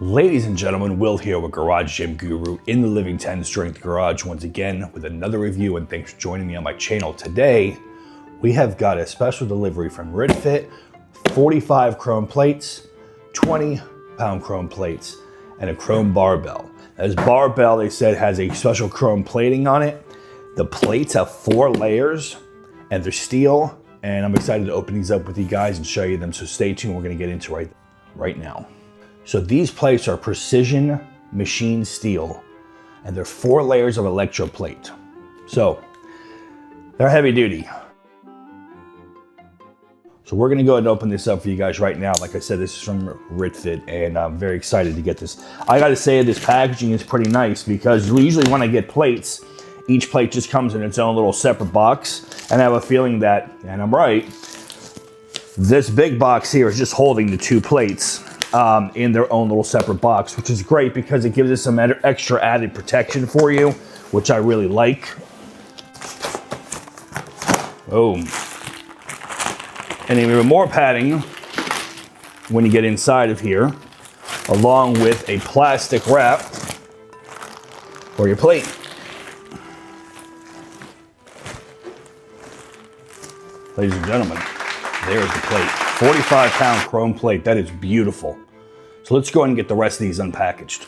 Ladies and gentlemen, Will here with Garage Gym Guru in the Living 10 Strength Garage once again with another review, and thanks for joining me on my channel. Today, we have got a special delivery from RitFit, 45 chrome plates, 20 pound chrome plates, and a chrome barbell. This barbell, they said, has a special chrome plating on it. The plates have 4 layers and they're steel, and I'm excited to open these up with you guys and show you them, so stay tuned. We're gonna get into right now. So these plates are precision machine steel, and they're 4 layers of electroplate. So they're heavy duty. So we're gonna go ahead and open this up for you guys right now. Like I said, this is from RitFit, and I'm very excited to get this. I gotta say, this packaging is pretty nice, because usually when I get plates, each plate just comes in its own little separate box, and I have a feeling that, and I'm right, this big box here is just holding the 2 plates in their own little separate box, which is great because it gives us some extra added protection for you, which I really like. Boom. And even more padding when you get inside of here, along with a plastic wrap for your plate. Ladies and gentlemen, there's the plate. 45 pound chrome plate. That is beautiful. So let's go ahead and get the rest of these unpackaged.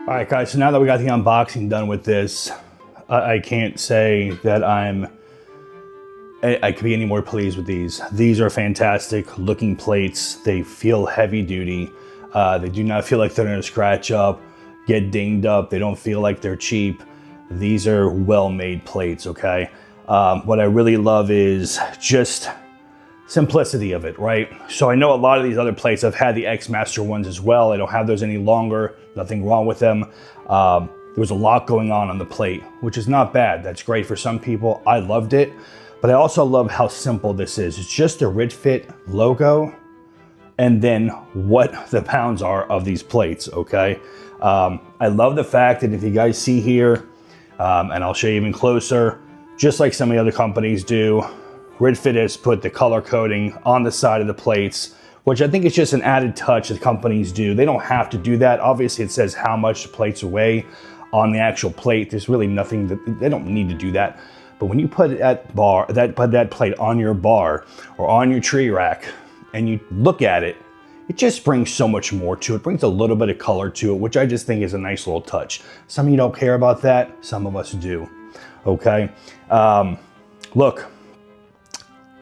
All right, guys, so now that we got the unboxing done with this, I can't say that I could be any more pleased with these. These are fantastic looking plates. They feel heavy duty. They do not feel like they're gonna scratch up, get dinged up. They don't feel like they're cheap. These are well-made plates, okay? What I really love is just simplicity of it, right? So I know a lot of these other plates, I've had the X-Master ones as well. I don't have those any longer, nothing wrong with them. There was a lot going on the plate, which is not bad. That's great for some people. I loved it, but I also love how simple this is. It's just a RitFit logo, and then what the pounds are of these plates, okay? I love the fact that if you guys see here, and I'll show you even closer, just like some of the other companies do, RitFit has put the color coding on the side of the plates, which I think is just an added touch that companies do. They don't have to do that. Obviously, it says how much the plates weigh on the actual plate. There's really nothing that, they don't need to do that. But when you put that plate on your bar or on your tree rack, and you look at it, it just brings so much more to it. It brings a little bit of color to it, which I just think is a nice little touch. Some of you don't care about that, some of us do, okay? Look,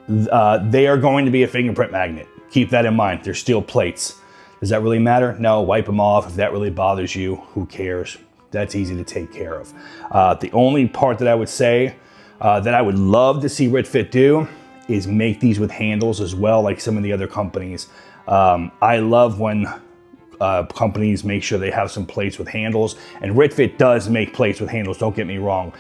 they are going to be a fingerprint magnet. Keep that in mind. They're steel plates. Does that really matter? No, wipe them off. If that really bothers you, who cares? That's easy to take care of. The only part that I would say that I would love to see RitFit do is make these with handles as well, like some of the other companies. I love when companies make sure they have some plates with handles, and RitFit does make plates with handles, don't get me wrong.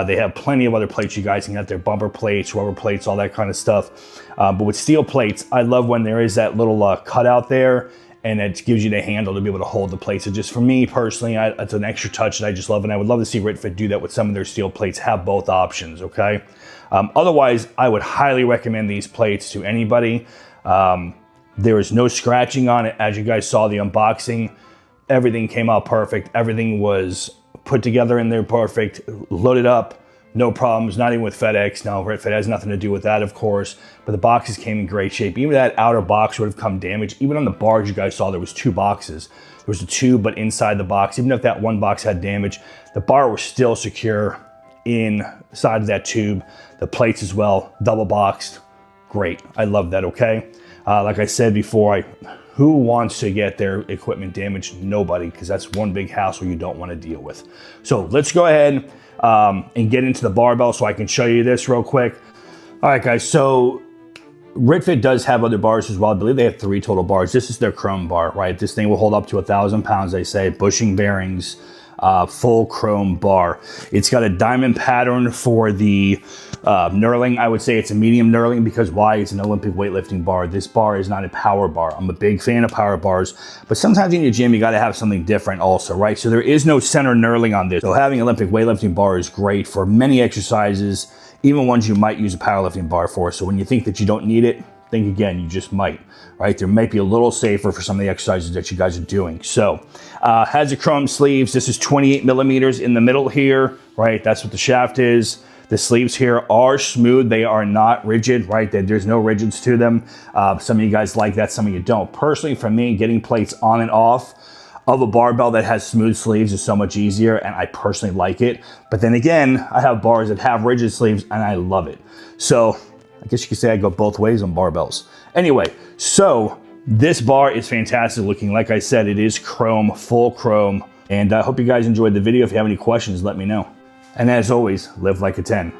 They have plenty of other plates you guys can get, their bumper plates, rubber plates, all that kind of stuff. But with steel plates, I love when there is that little cutout there, and it gives you the handle to be able to hold the plates. So just for me personally, it's an extra touch that I just love, and I would love to see RitFit do that with some of their steel plates, have both options, okay? Otherwise, I would highly recommend these plates to anybody. There is no scratching on it. As you guys saw the unboxing, everything came out perfect. Everything was put together in there perfect, loaded up, no problems, not even with FedEx. Now, RitFit has nothing to do with that, of course, but the boxes came in great shape. Even that outer box would have come damaged. Even on the bars you guys saw, there was 2 boxes. There was a tube, but inside the box, even if that one box had damage, the bar was still secure inside of that tube. The plates as well, double boxed. Great, I love that, okay? Like I said before, who wants to get their equipment damaged? Nobody, because that's one big hassle you don't want to deal with. So let's go ahead and get into the barbell so I can show you this real quick. All right, guys, so RitFit does have other bars as well. I believe they have 3 total bars. This is their chrome bar, right? This thing will hold up to 1,000 pounds, they say. Bushing bearings, full chrome bar. It's got a diamond pattern for the knurling. I would say it's a medium knurling because why? It's an Olympic weightlifting bar. This bar is not a power bar. I'm a big fan of power bars, but sometimes in your gym, you got to have something different also, right? So there is no center knurling on this. So having an Olympic weightlifting bar is great for many exercises, even ones you might use a powerlifting bar for. So when you think that you don't need it, think again, you just might, right? There might be a little safer for some of the exercises that you guys are doing. So has the chrome sleeves. This is 28 millimeters in the middle here, right? That's what the shaft is. The sleeves here are smooth. They are not rigid, right? There's no rigids to them. Some of you guys like that, some of you don't. Personally, for me, getting plates on and off of a barbell that has smooth sleeves is so much easier, and I personally like it. But then again, I have bars that have rigid sleeves, and I love it. So I guess you could say I go both ways on barbells. Anyway, so this bar is fantastic looking. Like I said, it is chrome, full chrome. And I hope you guys enjoyed the video. If you have any questions, let me know. And as always, live like a 10.